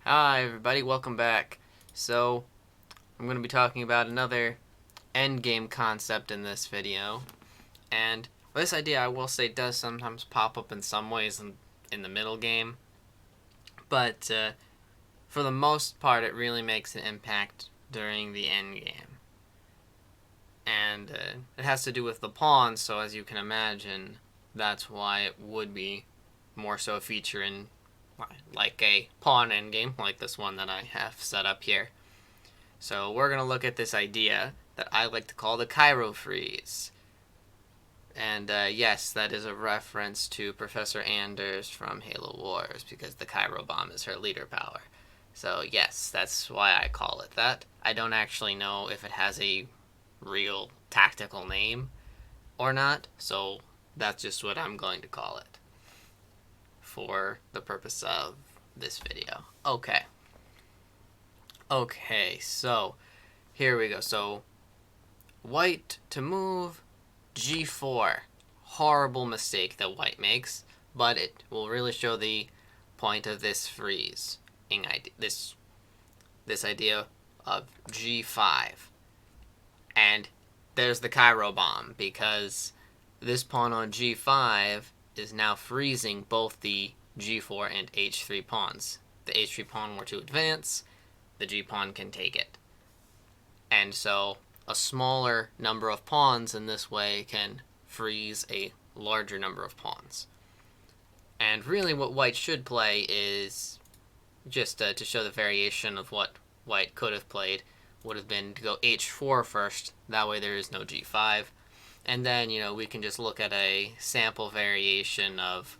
Hi everybody, welcome back. So, I'm going to be talking about another endgame concept in this video. And this idea, I will say, does sometimes pop up in some ways in the middle game. But for the most part, it really makes an impact during the endgame. And it has to do with the pawns, so as you can imagine, that's why it would be more so a feature in like a pawn endgame, like this one that I have set up here. So we're going to look at this idea that I like to call the Cyro Freeze. And yes, that is a reference to Professor Anders from Halo Wars, because the Cyro Bomb is her leader power. So yes, that's why I call it that. I don't actually know if it has a real tactical name or not, so that's just what I'm going to call it for the purpose of this video. Okay, so here we go. So white to move, G4. Horrible mistake that white makes, but it will really show the point of this freeze. This idea of G5. And there's the Cyro Bomb, because this pawn on G5 is now freezing both the G4 and H3 pawns. The H3 pawn were to advance, the G pawn can take it. And so a smaller number of pawns in this way can freeze a larger number of pawns. And really what white should play is just to show the variation of what white could have played would have been to go H4 first. That way there is no G5. And then, we can just look at a sample variation of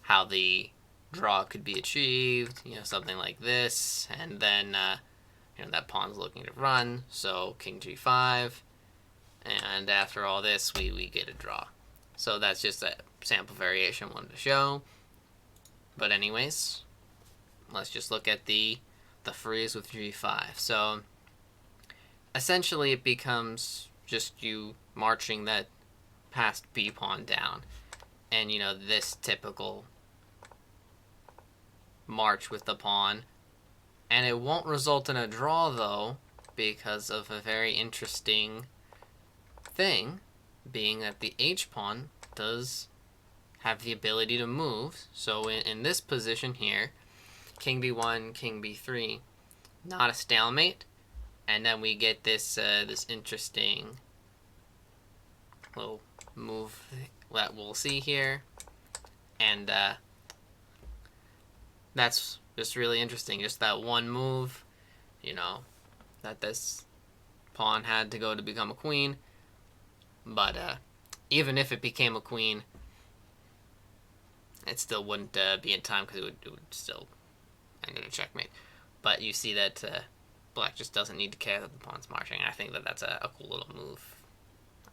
how the draw could be achieved, something like this. And then, that pawn's looking to run, so king G5. And after all this, we get a draw. So that's just a sample variation I wanted to show. But anyways, let's just look at the freeze with G5. So essentially it becomes just you marching that past B pawn down. And this typical march with the pawn. And it won't result in a draw though, because of a very interesting thing, being that the H pawn does have the ability to move. So in this position here, king B1, king B3, not a stalemate. And then we get this this interesting little move that we'll see here. And that's just really interesting. Just that one move, that this pawn had to go to become a queen. But even if it became a queen, it still wouldn't be in time, because it would still end in a checkmate. But you see that black just doesn't need to care that the pawn's marching. I think that that's a cool little move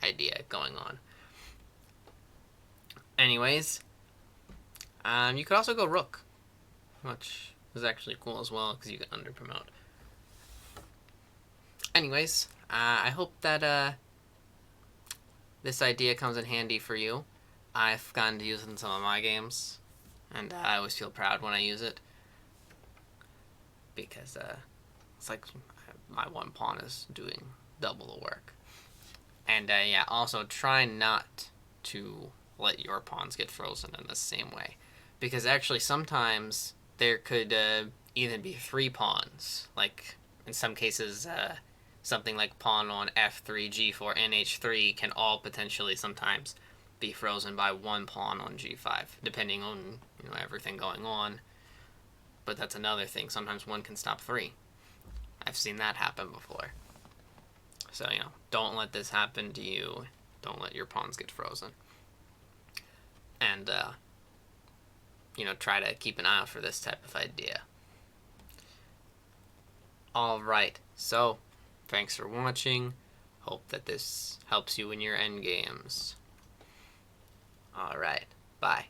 idea going on. Anyways, you could also go rook, which is actually cool as well, because you can under promote. Anyways, I hope that this idea comes in handy for you. I've gotten to use it in some of my games, and I always feel proud when I use it, because it's like my one pawn is doing double the work. And yeah, also try not to let your pawns get frozen in the same way, because actually sometimes there could even be 3 pawns. Like in some cases, something like pawn on F3, G4, and H3 can all potentially sometimes be frozen by 1 pawn on G5, depending on everything going on. But that's another thing. Sometimes 1 can stop 3. I've seen that happen before. So don't let this happen to you. Don't let your pawns get frozen. And try to keep an eye out for this type of idea. Alright, so thanks for watching. Hope that this helps you in your endgames. Alright, bye.